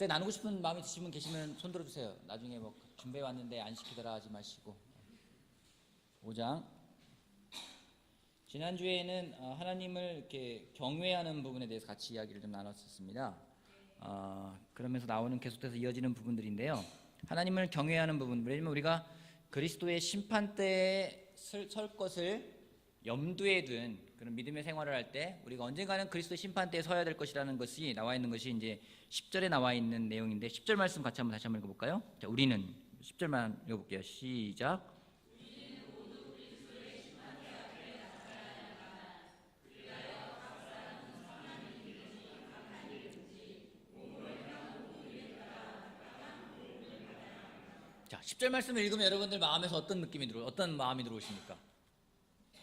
갑자기 나누고 싶은 마음이 드시는 분 계시면 손 들어주세요. 나중에 뭐 준비해 왔는데 안 시키더라 하지 마시고. 5장. 지난주에는 하나님을 이렇게 경외하는 부분에 대해서 같이 이야기를 좀 나눴었습니다. 그러면서 나오는 계속해서 이어지는 부분들인데요. 하나님을 경외하는 부분, 왜냐면 우리가 그리스도의 심판대에 설 것을 염두에 둔 그런 믿음의 생활을 할 때 우리가 언젠가는 그리스도 심판대에 서야 될 것이라는 것이 나와 있는 것이 이제 10절에 나와 있는 내용인데 10절 말씀 같이 다시 한번 읽어볼까요? 자, 우리는 10절만 읽어볼게요. 시작. 자, 10절 말씀을 읽으면 여러분들 마음에서 어떤 마음이 들어오십니까?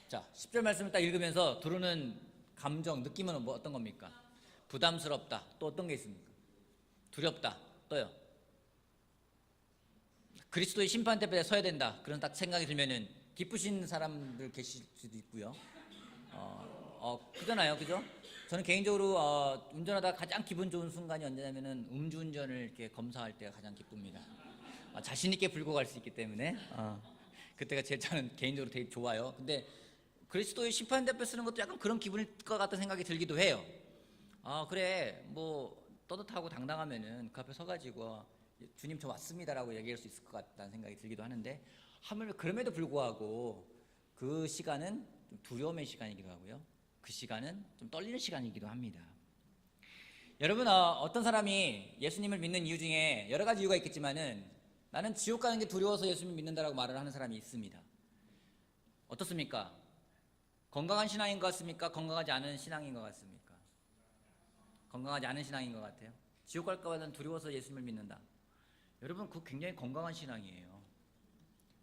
자, 10절 말씀을 딱 읽으면서 들어오는 감정, 느낌은 뭐 어떤 겁니까? 부담스럽다. 또 어떤 게 있습니까? 두렵다. 또요. 그리스도의 심판대에 서야 된다. 그런 딱 생각이 들면은 기쁘신 사람들 계실 수도 있고요. 그잖아요. 그죠? 저는 개인적으로 운전하다 가장 기분 좋은 순간이 언제냐면은 음주운전을 이렇게 검사할 때가 가장 기쁩니다. 자신 있게 불고 갈 수 있기 때문에 그때가 저는 개인적으로 되게 좋아요. 근데 그리스도의 심판대 앞에 쓰는 것도 약간 그런 기분일 것 같다는 생각이 들기도 해요. 그래 뭐 떳떳하고 당당하면은 그 앞에 서가지고 주님 저 왔습니다라고 얘기할 수 있을 것 같다는 생각이 들기도 하는데 하물며 그럼에도 불구하고 그 시간은 좀 두려움의 시간이기도 하고요. 그 시간은 좀 떨리는 시간이기도 합니다. 여러분 어떤 사람이 예수님을 믿는 이유 중에 여러 가지 이유가 있겠지만은 나는 지옥 가는 게 두려워서 예수님 믿는다라고 말을 하는 사람이 있습니다. 어떻습니까? 건강한 신앙인 것 같습니까? 건강하지 않은 신앙인 것 같습니까? 건강하지 않은 신앙인 것 같아요. 지옥 갈까 봐 난 두려워서 예수님을 믿는다. 여러분 그거 굉장히 건강한 신앙이에요.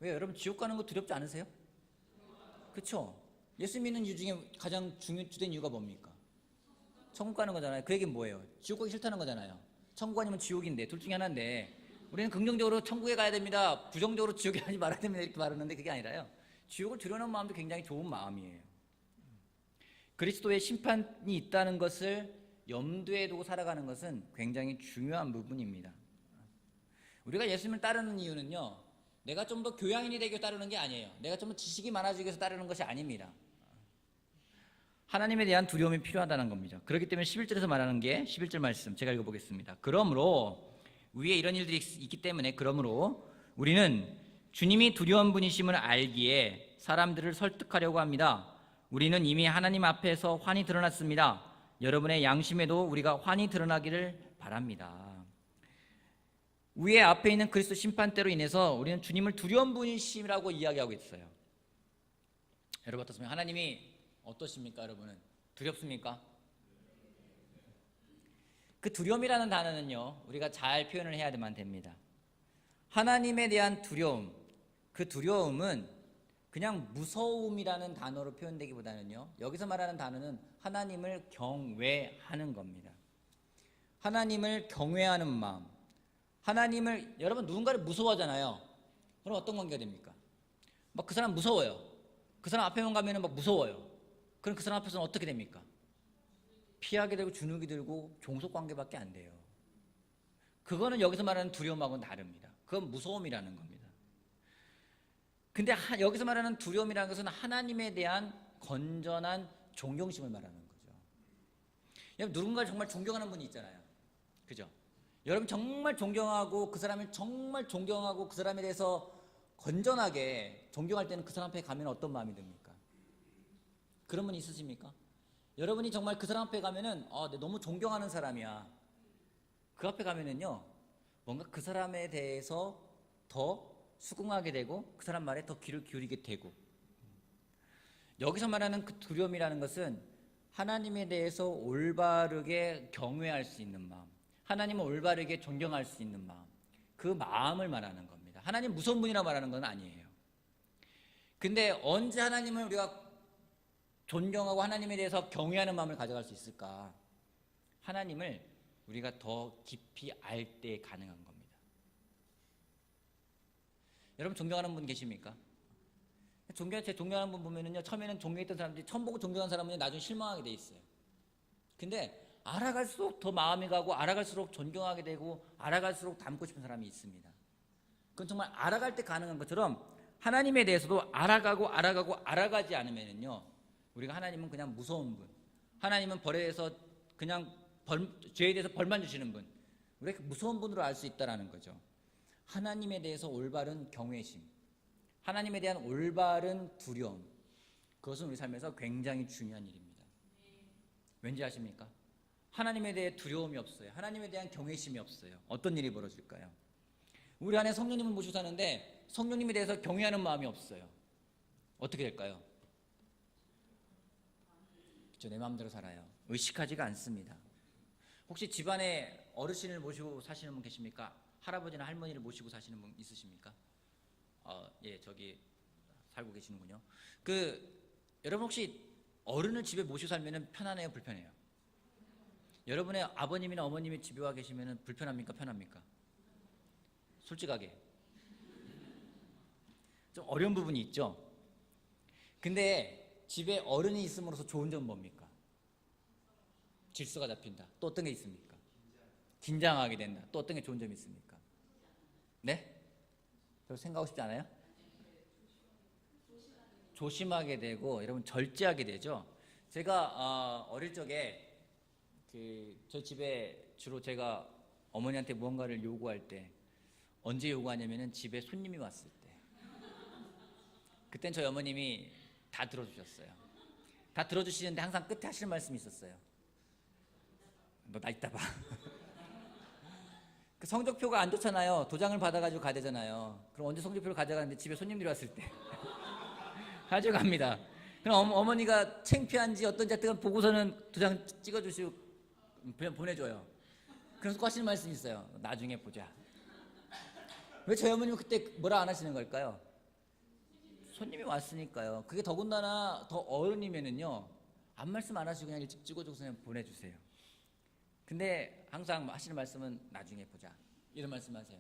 왜 여러분 지옥 가는 거 두렵지 않으세요? 그렇죠? 예수 믿는 이유 중에 가장 주된 이유가 뭡니까? 천국 가는 거잖아요. 그 얘기는 뭐예요? 지옥 가기 싫다는 거잖아요. 천국 아니면 지옥인데 둘 중에 하나인데 우리는 긍정적으로 천국에 가야 됩니다. 부정적으로 지옥에 가지 말아야 됩니다. 이렇게 말하는데 그게 아니라요. 지옥을 두려워하는 마음도 굉장히 좋은 마음이에요. 그리스도의 심판이 있다는 것을 염두에 두고 살아가는 것은 굉장히 중요한 부분입니다. 우리가 예수님을 따르는 이유는요, 내가 좀 더 교양인이 되기 위해 따르는 게 아니에요. 내가 좀 더 지식이 많아지기 위해서 따르는 것이 아닙니다. 하나님에 대한 두려움이 필요하다는 겁니다. 그렇기 때문에 11절에서 말하는 게 11절 말씀 제가 읽어보겠습니다. 그러므로 위에 이런 일들이 있기 때문에 그러므로 우리는 주님이 두려운 분이심을 알기에 사람들을 설득하려고 합니다. 우리는 이미 하나님 앞에서 환히 드러났습니다. 여러분의 양심에도 우리가 환히 드러나기를 바랍니다. 위에 앞에 있는 그리스도 심판대로 인해서 우리는 주님을 두려운 분이심이라고 이야기하고 있어요. 여러분 어떻습니까? 하나님이 어떠십니까? 여러분은 두렵습니까? 그 두려움이라는 단어는요 우리가 잘 표현을 해야만 됩니다. 하나님에 대한 두려움, 그 두려움은 그냥 무서움이라는 단어로 표현되기보다는요 여기서 말하는 단어는 하나님을 경외하는 겁니다. 하나님을 경외하는 마음, 하나님을 여러분 누군가를 무서워하잖아요. 그럼 어떤 관계가 됩니까? 막 그 사람 무서워요. 그 사람 앞에만 가면은 막 무서워요. 그럼 그 사람 앞에서는 어떻게 됩니까? 피하게 되고 주눅이 들고 종속 관계밖에 안 돼요. 그거는 여기서 말하는 두려움하고는 다릅니다. 그건 무서움이라는 겁니다. 근데 여기서 말하는 두려움이라는 것은 하나님에 대한 건전한 존경심을 말하는 거죠. 여러분 누군가를 정말 존경하는 분이 있잖아요. 그죠? 여러분 정말 존경하고 그 사람을 정말 존경하고 그 사람에 대해서 건전하게 존경할 때는 그 사람 앞에 가면 어떤 마음이 듭니까? 그런 분 있으십니까? 여러분이 정말 그 사람 앞에 가면은 내가 너무 존경하는 사람이야. 그 앞에 가면은요 뭔가 그 사람에 대해서 더 수긍하게 되고 그 사람 말에 더 귀를 기울이게 되고, 여기서 말하는 그 두려움이라는 것은 하나님에 대해서 올바르게 경외할 수 있는 마음, 하나님을 올바르게 존경할 수 있는 마음, 그 마음을 말하는 겁니다. 하나님 무서운 분이라고 말하는 건 아니에요. 근데 언제 하나님을 우리가 존경하고 하나님에 대해서 경외하는 마음을 가져갈 수 있을까? 하나님을 우리가 더 깊이 알 때 가능한 겁니다. 여러분 존경하는 분 계십니까? 제 존경하는 분 보면은요 처음에는 존경했던 사람들이 처음 보고 존경한 사람은 나중에 실망하게 돼 있어요. 근데 알아갈수록 더 마음이 가고 알아갈수록 존경하게 되고 알아갈수록 닮고 싶은 사람이 있습니다. 그건 정말 알아갈 때 가능한 것처럼 하나님에 대해서도 알아가지 않으면요, 우리가 하나님은 그냥 무서운 분, 하나님은 벌에서 그냥 죄에 대해서 벌만 주시는 분, 우리가 무서운 분으로 알 수 있다는 거죠. 하나님에 대해서 올바른 경외심, 하나님에 대한 올바른 두려움, 그것은 우리 삶에서 굉장히 중요한 일입니다. 왠지 아십니까? 하나님에 대해 두려움이 없어요. 하나님에 대한 경외심이 없어요. 어떤 일이 벌어질까요? 우리 안에 성령님을 모시고 사는데 성령님에 대해서 경외하는 마음이 없어요. 어떻게 될까요? 내 마음대로 살아요. 의식하지가 않습니다. 혹시 집안에 어르신을 모시고 사시는 분 계십니까? 할아버지나 할머니를 모시고 사시는 분 있으십니까? 예, 저기 살고 계시는군요. 여러분 혹시 어른을 집에 모시고 살면 편하네요, 불편해요? 여러분의 아버님이나 어머님이 집에 와 계시면 불편합니까, 편합니까? 솔직하게 좀 어려운 부분이 있죠. 근데 집에 어른이 있음으로써 좋은 점은 뭡니까? 질서가 잡힌다. 또 어떤 게 있습니까? 긴장하게 된다. 또 어떤 게 좋은 점이 있습니까? 네? 별로 생각하고 싶지 않아요? 조심하게 되고 여러분 절제하게 되죠. 제가 어릴 적에 저희 집에 주로 제가 어머니한테 무언가를 요구할 때 언제 요구하냐면은 집에 손님이 왔을 때, 그땐 저희 어머님이 다 들어주셨어요. 다 들어주시는데 항상 끝에 하시는 말씀이 있었어요. 너 나 이따 봐. 그 성적표가 안 좋잖아요. 도장을 받아가지고 가야 되잖아요. 그럼 언제 성적표를 가져가는데 집에 손님들이 왔을 때 가져갑니다. 그럼 어머니가 창피한지 어떤지 하여튼 보고서는 도장 찍어주시고 보내줘요. 그래서 꼭 하시는 말씀이 있어요. 나중에 보자. 왜 저희 어머님은 그때 뭐라 안 하시는 걸까요? 손님이 왔으니까요. 그게 더군다나 더 어른이면은요, 아무 말씀 안 하시고 그냥 일찍 찍어줘서 그냥 보내주세요. 근데 항상 하시는 말씀은 나중에 보자, 이런 말씀하세요.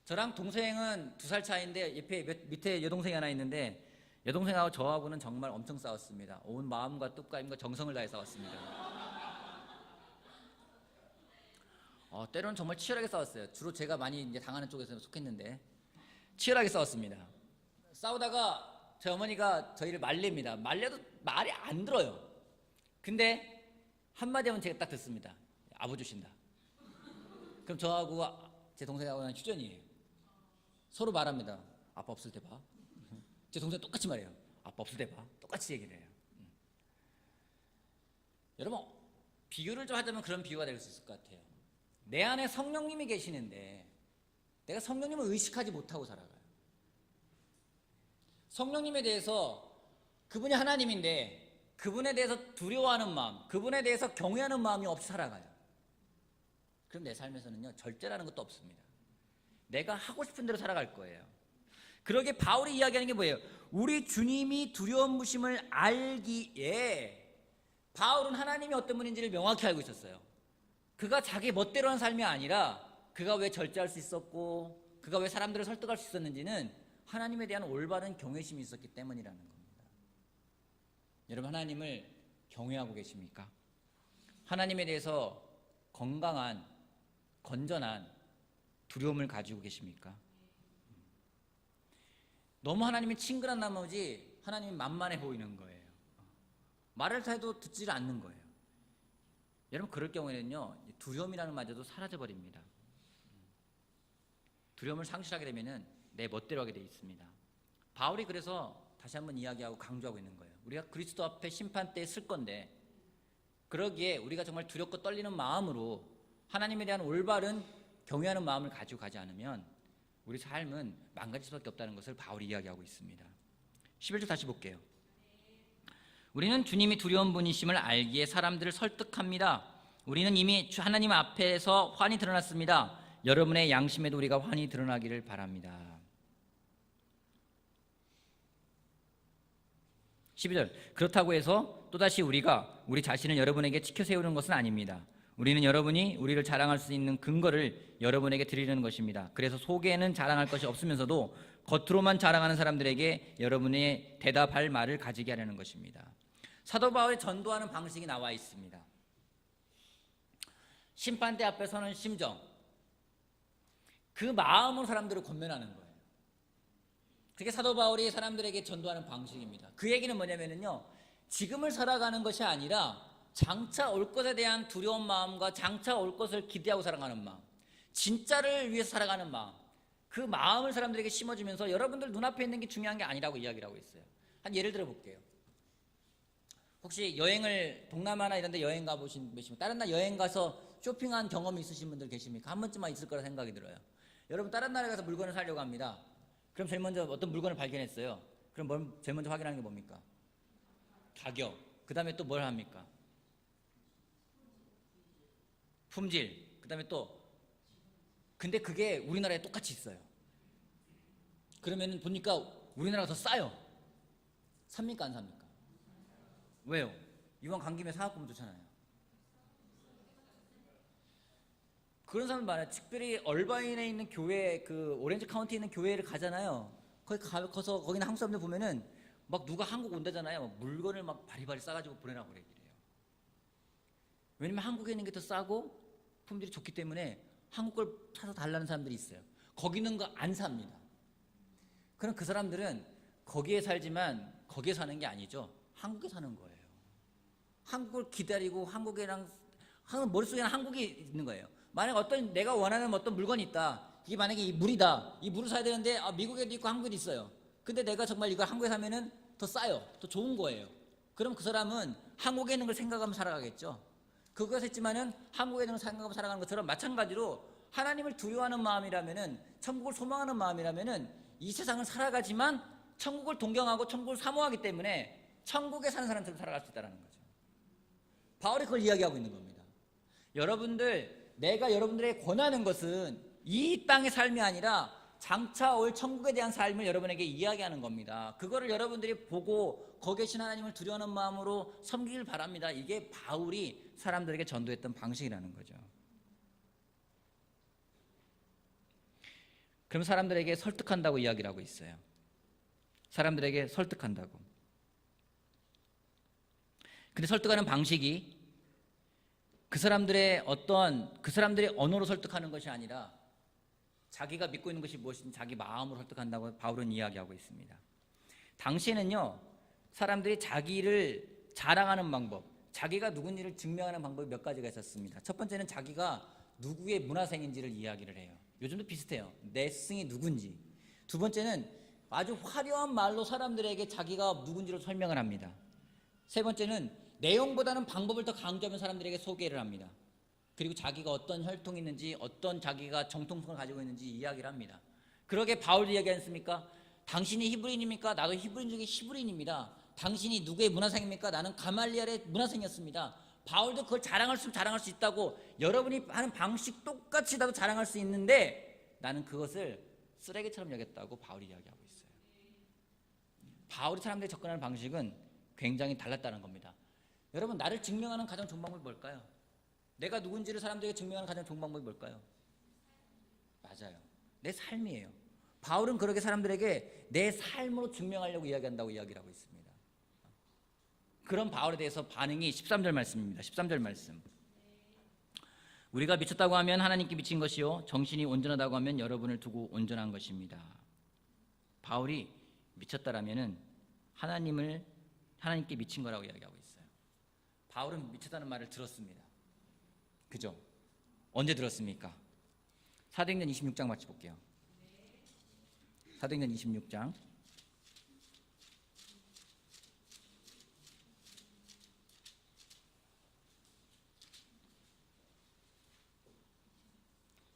저랑 동생은 2살 차이인데 옆에 밑에 여동생이 하나 있는데 여동생하고 저하고는 정말 엄청 싸웠습니다. 온 마음과 뜻과 힘과 정성을 다해 싸웠습니다. 때로는 정말 치열하게 싸웠어요. 주로 제가 많이 이제 당하는 쪽에서 속했는데 치열하게 싸웠습니다. 싸우다가 저희 어머니가 저희를 말립니다. 말려도 말이 안 들어요. 근데 한마디 하면 제가 딱 듣습니다. 아부 주신다. 그럼 저하고 제 동생하고는 휴전이에요. 서로 말합니다. 아빠 없을 때 봐. 제 동생 똑같이 말해요. 아빠 없을 때 봐. 똑같이 얘기를 해요. 여러분, 비유를 좀 하자면 그런 비유가 될 수 있을 것 같아요. 내 안에 성령님이 계시는데 내가 성령님을 의식하지 못하고 살아가요. 성령님에 대해서 그분이 하나님인데 그분에 대해서 두려워하는 마음, 그분에 대해서 경외하는 마음이 없이 살아가요. 그럼 내 삶에서는요, 절제라는 것도 없습니다. 내가 하고 싶은 대로 살아갈 거예요. 그러게 바울이 이야기하는 게 뭐예요? 우리 주님이 두려움 무심을 알기에 바울은 하나님이 어떤 분인지를 명확히 알고 있었어요. 그가 자기 멋대로 하는 삶이 아니라 그가 왜 절제할 수 있었고 그가 왜 사람들을 설득할 수 있었는지는 하나님에 대한 올바른 경외심이 있었기 때문이라는 겁니다. 여러분, 하나님을 경외하고 계십니까? 하나님에 대해서 건강한, 건전한 두려움을 가지고 계십니까? 너무 하나님이 친근한 나머지 하나님이 만만해 보이는 거예요. 말을 해도 듣지 않는 거예요. 여러분, 그럴 경우에는요, 두려움이라는 마저도 사라져버립니다. 두려움을 상실하게 되면은 내 멋대로 하게 돼 있습니다. 바울이 그래서 다시 한번 이야기하고 강조하고 있는 거예요. 우리가 그리스도 앞에 심판대에 쓸 건데, 그러기에 우리가 정말 두렵고 떨리는 마음으로 하나님에 대한 올바른 경외하는 마음을 가지고 가지 않으면 우리 삶은 망가질 수밖에 없다는 것을 바울이 이야기하고 있습니다. 11절 다시 볼게요. 우리는 주님이 두려운 분이심을 알기에 사람들을 설득합니다. 우리는 이미 하나님 앞에서 환히 드러났습니다. 여러분의 양심에도 우리가 환히 드러나기를 바랍니다. 12절, 그렇다고 해서 또다시 우리가 우리 자신을 여러분에게 지켜 세우는 것은 아닙니다. 우리는 여러분이 우리를 자랑할 수 있는 근거를 여러분에게 드리려는 것입니다. 그래서 속에는 자랑할 것이 없으면서도 겉으로만 자랑하는 사람들에게 여러분의 대답할 말을 가지게 하려는 것입니다. 사도 바울이 전도하는 방식이 나와 있습니다. 심판대 앞에 서는 심정, 그 마음으로 사람들을 권면하는 거예요. 그게 사도 바울이 사람들에게 전도하는 방식입니다. 그 얘기는 뭐냐면요, 지금을 살아가는 것이 아니라 장차 올 것에 대한 두려운 마음과 장차 올 것을 기대하고 살아가는 마음, 진짜를 위해서 살아가는 마음, 그 마음을 사람들에게 심어주면서 여러분들 눈앞에 있는 게 중요한 게 아니라고 이야기를 하고 있어요. 한 예를 들어 볼게요. 혹시 여행을 동남아나 이런 데 여행 가보신 분이시면, 다른 나라 여행 가서 쇼핑한 경험이 있으신 분들 계십니까? 한 번쯤만 있을 거라 생각이 들어요. 여러분 다른 나라에 가서 물건을 사려고 합니다. 그럼 제일 먼저 어떤 물건을 발견했어요. 그럼 제일 먼저 확인하는 게 뭡니까? 가격. 그 다음에 또 뭘 합니까? 품질. 그 다음에 또, 근데 그게 우리나라에 똑같이 있어요. 그러면 보니까 우리나라가 더 싸요. 삽니까 안 삽니까? 왜요? 이왕 간 김에 사갖고 오면 좋잖아요. 그런 사람 많아요. 특별히 얼바인에 있는 교회, 그 오렌지 카운티에 있는 교회를 가잖아요. 거기서 거기는 한국 사람들 보면은 막 누가 한국 온다잖아요. 물건을 막 바리바리 싸가지고 보내라고 그래요. 왜냐면 한국에 있는 게 더 싸고 품질이 좋기 때문에 한국 걸 사서 달라는 사람들이 있어요. 거기 있는 거 안 삽니다. 그럼 그 사람들은 거기에 살지만 거기에 사는 게 아니죠. 한국에 사는 거예요. 한국을 기다리고 머릿속에는 한국이 있는 거예요. 만약 내가 원하는 어떤 물건이 있다. 이게 만약에 이 물이다. 이 물을 사야 되는데 미국에도 있고 한국에도 있어요. 근데 내가 정말 이걸 한국에 사면은 더 싸요. 더 좋은 거예요. 그럼 그 사람은 한국에 있는 걸 생각하면서 살아가겠죠. 그것을 했지만은 한국에 있는 걸 생각하면서 살아가는 것처럼 마찬가지로 하나님을 두려워하는 마음이라면은, 천국을 소망하는 마음이라면은 이 세상을 살아가지만 천국을 동경하고 천국을 사모하기 때문에 천국에 사는 사람처럼 살아갈 수 있다는 거죠. 바울이 그걸 이야기하고 있는 겁니다. 내가 여러분들에게 권하는 것은 이 땅의 삶이 아니라 장차 올 천국에 대한 삶을 여러분에게 이야기하는 겁니다. 그거를 여러분들이 보고 거기 계신 하나님을 두려워하는 마음으로 섬기길 바랍니다. 이게 바울이 사람들에게 전도했던 방식이라는 거죠. 그럼 사람들에게 설득한다고 이야기를 하고 있어요. 사람들에게 설득한다고. 근데 설득하는 방식이 그 사람들의 언어로 설득하는 것이 아니라 자기가 믿고 있는 것이 무엇이든 자기 마음으로 설득한다고 바울은 이야기하고 있습니다. 당시에는요, 사람들이 자기를 자랑하는 방법, 자기가 누군지를 증명하는 방법이 몇 가지가 있었습니다. 첫 번째는 자기가 누구의 문화생인지를 이야기를 해요. 요즘도 비슷해요. 내 스승이 누군지. 두 번째는 아주 화려한 말로 사람들에게 자기가 누군지를 설명을 합니다. 세 번째는 내용보다는 방법을 더 강조하면 사람들에게 소개를 합니다. 그리고 자기가 어떤 혈통이 있는지, 어떤 자기가 정통성을 가지고 있는지 이야기를 합니다. 그러게 바울이 이야기하지 않습니까? 당신이 히브리인입니까? 나도 히브리인 중에 히브리인입니다. 당신이 누구의 문화생입니까? 나는 가말리엘의 문화생이었습니다. 바울도 그걸 자랑할 수 있다고, 여러분이 하는 방식 똑같이 나도 자랑할 수 있는데 나는 그것을 쓰레기처럼 여겼다고 바울이 이야기하고 있어요. 바울이 사람들이 접근하는 방식은 굉장히 달랐다는 겁니다. 여러분, 나를 증명하는 가장 좋은 방법이 뭘까요? 내가 누군지를 사람들에게 증명하는 가장 좋은 방법이 뭘까요? 맞아요. 내 삶이에요. 바울은 그렇게 사람들에게 내 삶으로 증명하려고 이야기한다고 이야기를 하고 있습니다. 그런 바울에 대해서 반응이 13절 말씀입니다. 13절 말씀. 우리가 미쳤다고 하면 하나님께 미친 것이요, 정신이 온전하다고 하면 여러분을 두고 온전한 것입니다. 바울이 미쳤다라면은 하나님께 미친 거라고 이야기하고 있어요. 바울은 미쳤다는 말을 들었습니다. 그죠? 언제 들었습니까? 사도행전 26장 같이 볼게요. 사도행전 26장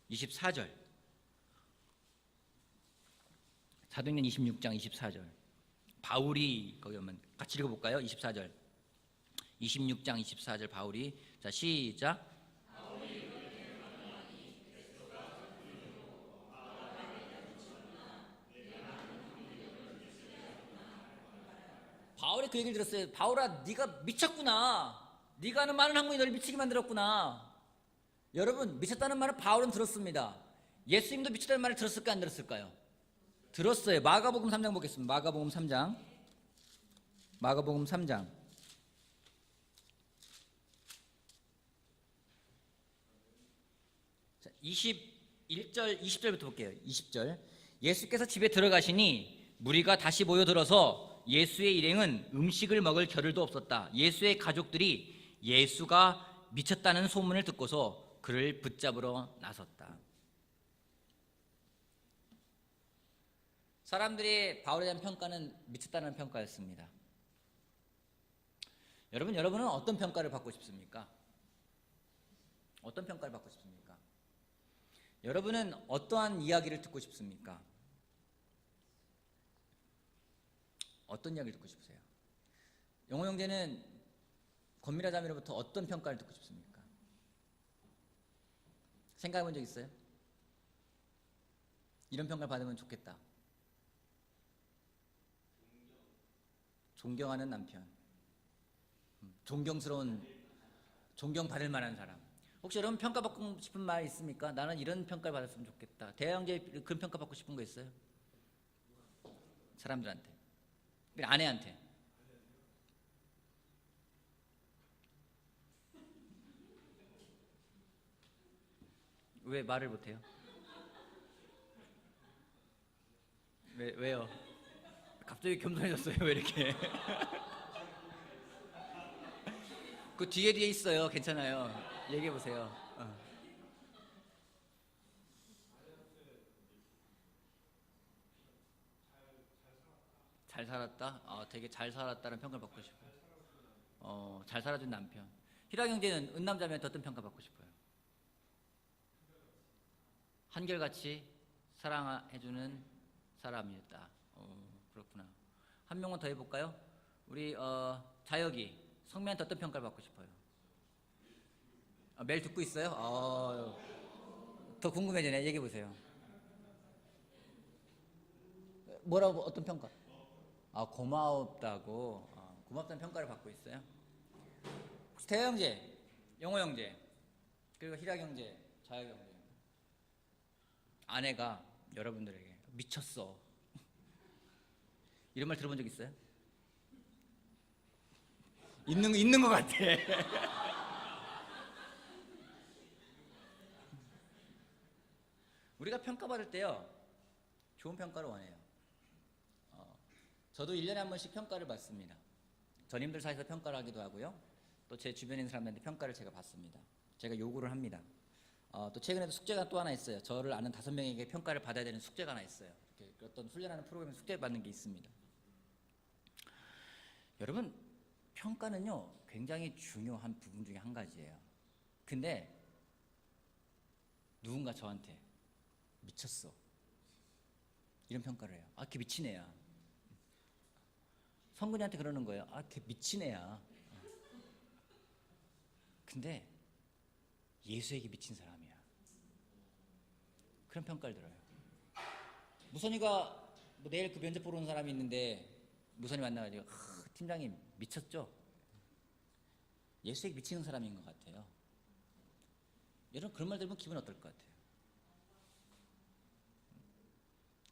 24절. 사도행전 26장 24절. 바울이 거기 오면 같이 읽어볼까요? 24절. 26장 24절 바울이, 자 시작. 바울이 그 얘기를 들었어요. 바울아, 네가 미쳤구나. 네가 하는 많은 학문이 너를 미치게 만들었구나. 여러분, 미쳤다는 말을 바울은 들었습니다. 예수님도 미쳤다는 말을 들었을까 안 들었을까요? 들었어요. 마가복음 3장 보겠습니다. 마가복음 3장. 마가복음 3장. 21절, 20절부터 볼게요. 20절. 예수께서 집에 들어가시니 무리가 다시 모여들어서 예수의 일행은 음식을 먹을 겨를도 없었다. 예수의 가족들이 예수가 미쳤다는 소문을 듣고서 그를 붙잡으러 나섰다. 사람들이 바울에 대한 평가는 미쳤다는 평가였습니다. 여러분은 어떤 평가를 받고 싶습니까? 어떤 평가를 받고 싶습니까? 여러분은 어떠한 이야기를 듣고 싶습니까? 어떤 이야기를 듣고 싶으세요? 영호 형제는 권미라 자매로부터 어떤 평가를 듣고 싶습니까? 생각해 본 적 있어요? 이런 평가를 받으면 좋겠다. 존경하는 남편, 존경받을 만한 사람. 혹시 여러분 평가받고 싶은 말 있습니까? 나는 이런 평가를 받았으면 좋겠다. 대형제 그런 평가받고 싶은 거 있어요? 사람들한테, 아내한테. 왜 말을 못해요? 왜요? 갑자기 겸손해졌어요. 왜 이렇게? 그 뒤에 있어요. 괜찮아요. 얘기해 보세요. 잘 살았다? 되게 잘 살았다는 평가를 받고 싶어요. 잘 살아준 남편. 희락 형제는 은남자매한테 어떤 평가 받고 싶어요? 한결같이 사랑해주는 사람이었다. 그렇구나. 한 명만 더 해볼까요? 우리 자혁이 성매한테 어떤 평가를 받고 싶어요? 매일 듣고 있어요? 더 궁금해지네. 얘기해 보세요. 뭐라고 어떤 평가? 고맙다고. 고맙다는 평가를 받고 있어요. 혹시 대화 형제, 영호 형제, 그리고 희락 형제, 자혁 형제, 아내가 여러분들에게 미쳤어 이런 말 들어본 적 있어요? 있는 것 같아. 우리가 평가받을 때요, 좋은 평가를 원해요. 저도 1년에 한 번씩 평가를 받습니다. 전임들 사이에서 평가를 하기도 하고요. 또 제 주변에 있는 사람들한테 평가를 제가 받습니다. 제가 요구를 합니다. 또 최근에도 숙제가 또 하나 있어요. 저를 아는 5명에게 평가를 받아야 되는 숙제가 하나 있어요. 이렇게 어떤 훈련하는 프로그램에 숙제 받는 게 있습니다. 여러분, 평가는요 굉장히 중요한 부분 중에 한 가지예요. 근데 누군가 저한테 미쳤어 이런 평가를 해요. 걔 미친 애야. 성근이한테 그러는 거예요. 걔 미친 애야. 근데 예수에게 미친 사람이야. 그런 평가를 들어요. 무선이가 내일 그 면접 보러 온 사람이 있는데 무선이 만나가지고 팀장님 미쳤죠? 예수에게 미치는 사람인 것 같아요. 여러분 그런 말 들으면 기분 어떨 것 같아요?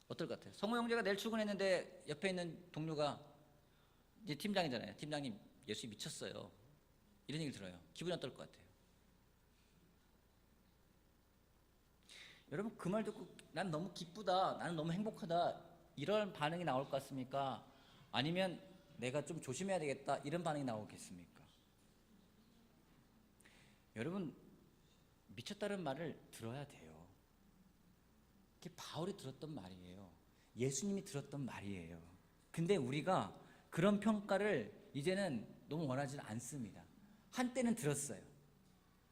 어떨 것 같아요? 성호 형제가 내일 출근했는데 옆에 있는 동료가 이제 팀장이잖아요. 팀장님 예수 미쳤어요. 이런 얘기를 들어요. 기분이 어떨 것 같아요? 여러분 그 말 듣고 난 너무 기쁘다, 나는 너무 행복하다 이런 반응이 나올 것 같습니까? 아니면 내가 좀 조심해야 되겠다 이런 반응이 나오겠습니까? 여러분 미쳤다는 말을 들어야 돼요. 그게 바울이 들었던 말이에요. 예수님이 들었던 말이에요. 근데 우리가 그런 평가를 이제는 너무 원하지는 않습니다. 한때는 들었어요.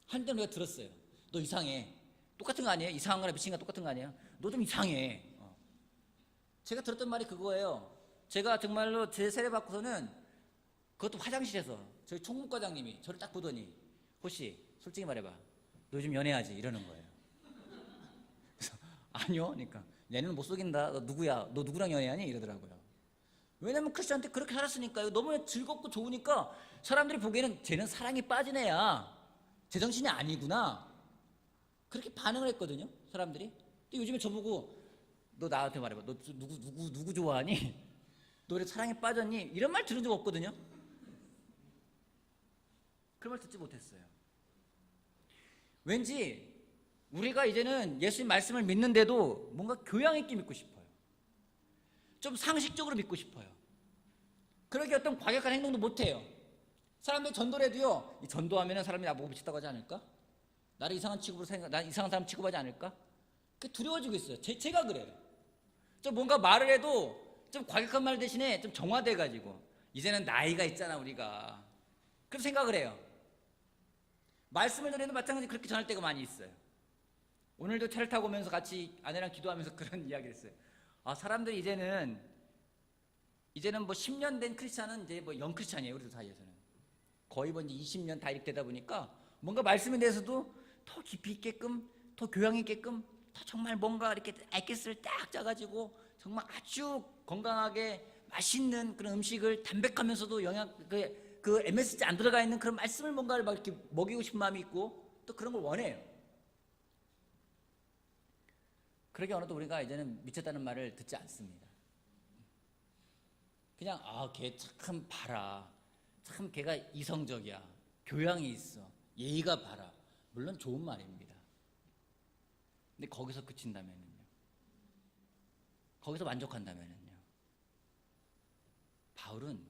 한때는 우리가 들었어요. 너 이상해. 똑같은 거 아니에요? 이상한 거나 미친 거 똑같은 거 아니에요? 너 좀 이상해. 제가 들었던 말이 그거예요. 제가 정말로 제 세례 받고서는 그것도 화장실에서 저희 총무과장님이 저를 딱 보더니 호씨 솔직히 말해봐. 너 요즘 연애하지? 이러는 거예요. 그래서 아니요. 그러니까 얘는 못 속인다. 너 누구야? 너 누구랑 연애하니? 이러더라고요. 왜냐면 크리스천한테 그렇게 살았으니까요. 너무 즐겁고 좋으니까 사람들이 보기에는 쟤는 사랑에 빠진 애야. 제정신이 아니구나. 그렇게 반응을 했거든요. 사람들이. 근데 요즘에 저보고 너 나한테 말해봐. 너 누구 좋아하니? 너 왜 사랑에 빠졌니? 이런 말 들은 적 없거든요. 그런 말 듣지 못했어요. 왠지 우리가 이제는 예수님 말씀을 믿는데도 뭔가 교양 있게 믿고 싶어요. 좀 상식적으로 믿고 싶어요. 그러기 어떤 과격한 행동도 못해요. 사람들이 전도를 해도요, 이 전도하면 사람이 나보고 미쳤다고 하지 않을까? 나를 이상한 취급으로 나 이상한 사람 취급하지 않을까? 그게 두려워지고 있어요. 제가 그래요. 좀 뭔가 말을 해도 좀 과격한 말 대신에 좀 정화돼가지고, 이제는 나이가 있잖아 우리가. 그렇게 생각을 해요. 말씀을 전해도 마찬가지 그렇게 전할 때가 많이 있어요. 오늘도 차를 타고 오면서 같이 아내랑 기도하면서 그런 이야기를 했어요. 아, 사람들이 이제는 뭐 10년 된 크리스찬은 이제 뭐 영 크리스찬이에요. 우리들 사이에서는 거의 뭐 이제 20년 다 이렇게 되다 보니까 뭔가 말씀에 대해서도 더 깊이 있게끔, 더 교양 있게끔, 더 정말 뭔가 이렇게 알겠을 딱 짜가지고 정말 아주 건강하게 맛있는 그런 음식을, 담백하면서도 영양 그 MSG 안 들어가 있는 그런 말씀을 뭔가를 막 이렇게 먹이고 싶은 마음이 있고 또 그런 걸 원해요. 그러게 어느덧 우리가 이제는 미쳤다는 말을 듣지 않습니다. 그냥 걔 참 봐라, 참 걔가 이성적이야, 교양이 있어, 예의가 봐라. 물론 좋은 말입니다. 근데 거기서 그친다면은요, 거기서 만족한다면은요, 바울은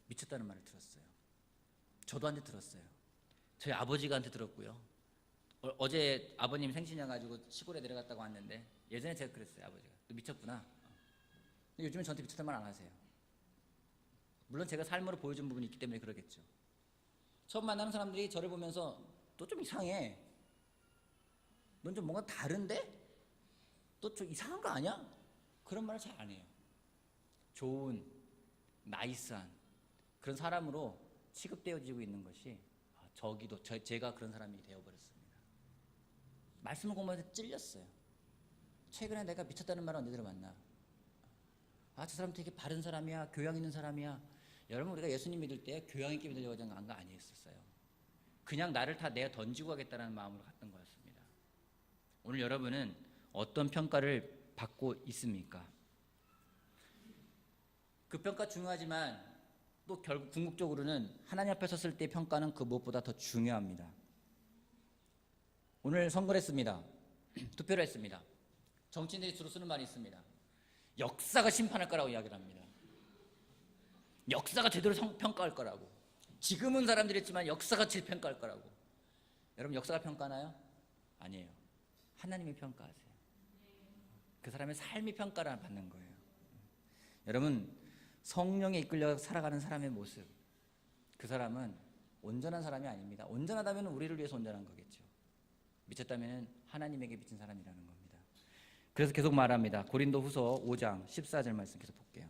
미쳤다는 말을 들었어요. 저도 한테 들었어요. 저희 아버지가 한테 들었고요. 어제 아버님 생신이어가지고 시골에 내려갔다고 왔는데, 예전에 제가 그랬어요. 아버지가 너 미쳤구나. 근데 요즘엔 저한테 미쳤다는 말 안 하세요. 물론 제가 삶으로 보여준 부분이 있기 때문에 그러겠죠. 처음 만나는 사람들이 저를 보면서 너 좀 이상해, 넌 좀 뭔가 다른데? 너 좀 이상한 거 아니야? 그런 말을 잘 안 해요. 좋은, 나이스한 그런 사람으로 취급되어지고 있는 것이 제가 그런 사람이 되어버렸습니다. 말씀을 공부하면서 찔렸어요. 최근에 내가 미쳤다는 말을 언제 들어봤나? 저 사람 되게 바른 사람이야, 교양 있는 사람이야. 여러분, 우리가 예수님 믿을 때 교양 있게 믿으려고 한 거 아니었어요. 그냥 나를 다 내가 던지고 하겠다는 마음으로 갔던 거였습니다. 오늘 여러분은 어떤 평가를 받고 있습니까? 그 평가 중요하지만 또 결국 궁극적으로는 하나님 앞에 섰을 때 평가는 그 무엇보다 더 중요합니다. 오늘 선거를 했습니다. 투표를 했습니다. 정치인들이 주로 쓰는 말이 있습니다. 역사가 심판할 거라고 이야기를 합니다. 역사가 제대로 평가할 거라고. 지금은 사람들이 했지만 역사가 제일 평가할 거라고. 여러분, 역사가 평가하나요? 아니에요. 하나님이 평가하세요. 그 사람의 삶이 평가를 받는 거예요. 여러분, 성령에 이끌려 살아가는 사람의 모습, 그 사람은 온전한 사람이 아닙니다. 온전하다면 우리를 위해서 온전한 거겠죠. 미쳤다면 하나님에게 미친 사람이라는 겁니다. 그래서 계속 말합니다. 고린도후서 5장 14절 말씀 계속 볼게요.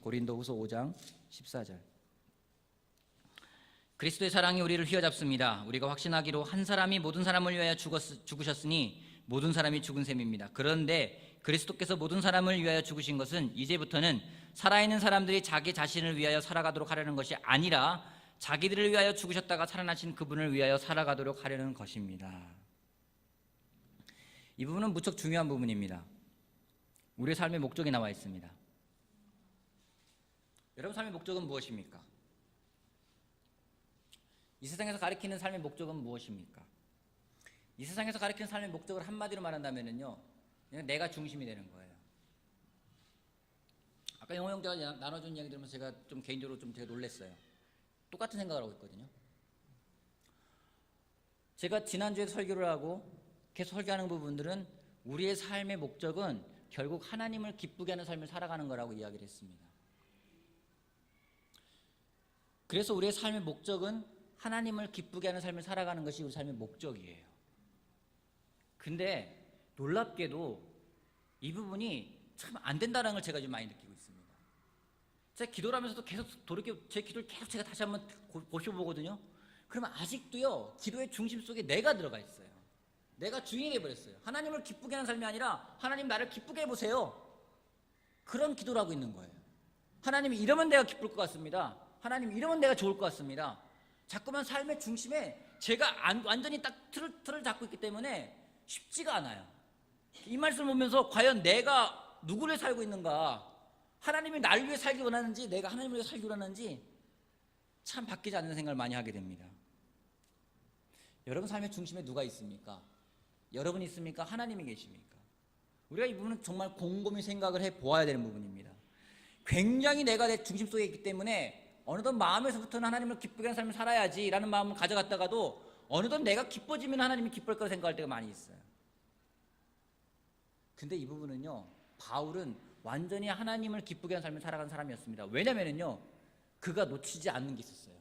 고린도후서 5장 14절. 그리스도의 사랑이 우리를 휘어잡습니다. 우리가 확신하기로 한 사람이 모든 사람을 위하여 죽으셨으니 모든 사람이 죽은 셈입니다. 그런데 그리스도께서 모든 사람을 위하여 죽으신 것은 이제부터는 살아있는 사람들이 자기 자신을 위하여 살아가도록 하려는 것이 아니라 자기들을 위하여 죽으셨다가 살아나신 그분을 위하여 살아가도록 하려는 것입니다. 이 부분은 무척 중요한 부분입니다. 우리의 삶의 목적이 나와 있습니다. 여러분, 삶의 목적은 무엇입니까? 이 세상에서 가리키는 삶의 목적은 무엇입니까? 이 세상에서 가리키는 삶의 목적을 한마디로 말한다면요, 그냥 내가 중심이 되는 거예요. 아까 영호 형제가 나눠준 이야기 들으면서 제가 좀 개인적으로 좀 되게 놀랐어요. 똑같은 생각을 하고 있거든요. 제가 지난주에 설교를 하고 계속 설교하는 부분들은 우리의 삶의 목적은 결국 하나님을 기쁘게 하는 삶을 살아가는 거라고 이야기를 했습니다. 그래서 우리의 삶의 목적은 하나님을 기쁘게 하는 삶을 살아가는 것이 우리 삶의 목적이에요. 근데 놀랍게도 이 부분이 참 안 된다는 걸 제가 좀 많이 느끼고 있습니다. 제가 기도를 하면서도 계속 돌이켜 제 기도를 계속 제가 다시 한번 고쳐보거든요. 그러면 아직도요, 기도의 중심 속에 내가 들어가 있어요. 내가 주인이 돼버렸어요. 하나님을 기쁘게 하는 삶이 아니라 하나님 나를 기쁘게 해보세요. 그런 기도를 하고 있는 거예요. 하나님이 이러면 내가 기쁠 것 같습니다. 하나님 이러면 내가 좋을 것 같습니다. 자꾸만 삶의 중심에 제가 완전히 딱 틀을 잡고 있기 때문에 쉽지가 않아요. 이 말씀을 보면서 과연 내가 누구를 살고 있는가, 하나님이 나를 위해 살기 원하는지 내가 하나님을 위해 살기 원하는지 참 바뀌지 않는 생각을 많이 하게 됩니다. 여러분 삶의 중심에 누가 있습니까? 여러분이 있습니까? 하나님이 계십니까? 우리가 이 부분은 정말 곰곰이 생각을 해 보아야 되는 부분입니다. 굉장히 내가 내 중심 속에 있기 때문에 어느덧 마음에서부터는 하나님을 기쁘게 하는 삶을 살아야지라는 마음을 가져갔다가도 어느덧 내가 기뻐지면 하나님이 기쁠 거라 생각할 때가 많이 있어요. 근데 이 부분은요, 바울은 완전히 하나님을 기쁘게 하는 삶을 살아간 사람이었습니다. 왜냐면은요, 그가 놓치지 않는 게 있었어요.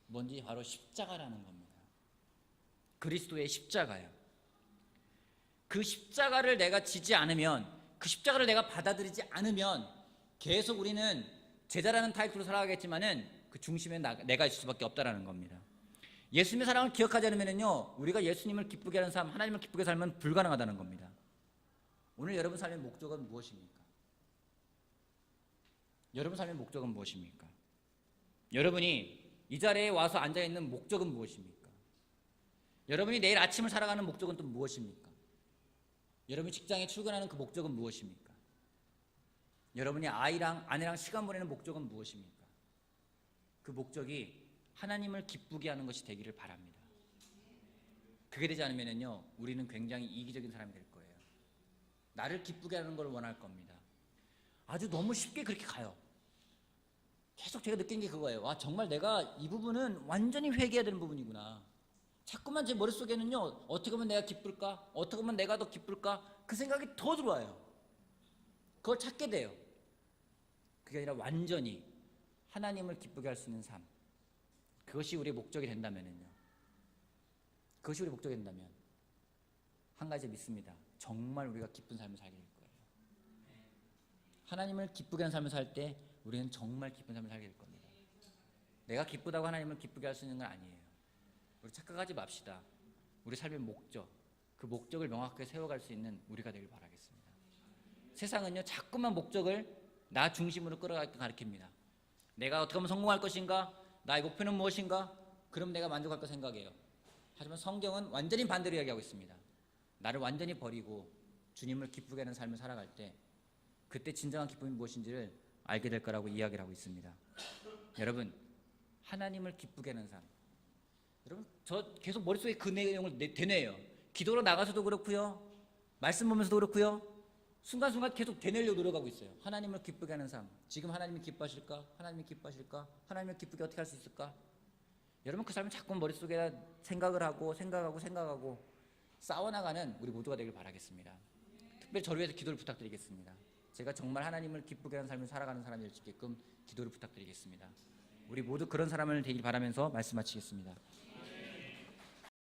뭔지 바로 십자가라는 겁니다. 그리스도의 십자가요. 그 십자가를 내가 지지 않으면, 그 십자가를 내가 받아들이지 않으면 계속 우리는 제자라는 타이틀로 살아가겠지만은 그 중심에 내가 있을 수밖에 없다라는 겁니다. 예수님의 사랑을 기억하지 않으면요, 우리가 예수님을 기쁘게 하는 삶, 하나님을 기쁘게 살면 불가능하다는 겁니다. 오늘 여러분 삶의 목적은 무엇입니까? 여러분 삶의 목적은 무엇입니까? 여러분이 이 자리에 와서 앉아있는 목적은 무엇입니까? 여러분이 내일 아침을 살아가는 목적은 또 무엇입니까? 여러분이 직장에 출근하는 그 목적은 무엇입니까? 여러분이 아이랑 아내랑 시간 보내는 목적은 무엇입니까? 그 목적이 하나님을 기쁘게 하는 것이 되기를 바랍니다. 그게 되지 않으면요, 우리는 굉장히 이기적인 사람이 될 거예요. 나를 기쁘게 하는 걸 원할 겁니다. 아주 너무 쉽게 그렇게 가요. 계속 제가 느낀 게 그거예요. 와, 정말 내가 이 부분은 완전히 회개해야 되는 부분이구나. 자꾸만 제 머릿속에는요, 어떻게 하면 내가 기쁠까? 어떻게 하면 내가 더 기쁠까? 그 생각이 더 들어와요. 그걸 찾게 돼요. 그게 아니라 완전히 하나님을 기쁘게 할 수 있는 삶, 그것이 우리의 목적이 된다면요, 그것이 우리의 목적이 된다면 한 가지 믿습니다. 정말 우리가 기쁜 삶을 살게 될 거예요. 하나님을 기쁘게 하는 삶을 살 때 우리는 정말 기쁜 삶을 살게 될 겁니다. 내가 기쁘다고 하나님을 기쁘게 할 수 있는 건 아니에요. 우리 착각하지 맙시다. 우리 삶의 목적, 그 목적을 명확하게 세워갈 수 있는 우리가 되길 바라겠습니다. 세상은요, 자꾸만 목적을 나 중심으로 끌어가게 가르칩니다. 내가 어떻게 하면 성공할 것인가? 나의 목표는 무엇인가? 그럼 내가 만족할 거 생각해요. 하지만 성경은 완전히 반대로 이야기하고 있습니다. 나를 완전히 버리고 주님을 기쁘게 하는 삶을 살아갈 때 그때 진정한 기쁨이 무엇인지를 알게 될 거라고 이야기를 하고 있습니다. 여러분, 하나님을 기쁘게 하는 삶, 여러분, 저 계속 머릿속에 그 내용을 되뇌요. 기도로 나가서도 그렇고요, 말씀 보면서도 그렇고요, 순간순간 계속 되뇌려고 노력하고 있어요. 하나님을 기쁘게 하는 삶, 지금 하나님이 기뻐하실까? 하나님이 기뻐하실까? 하나님을 기쁘게 어떻게 할 수 있을까? 여러분, 그 삶을 자꾸 머릿속에 생각을 하고 싸워나가는 우리 모두가 되길 바라겠습니다. 특별히 저를 위해서 기도를 부탁드리겠습니다. 제가 정말 하나님을 기쁘게 하는 삶을 살아가는 사람이 될 수 있게끔 기도를 부탁드리겠습니다. 우리 모두 그런 사람을 되길 바라면서 말씀 마치겠습니다.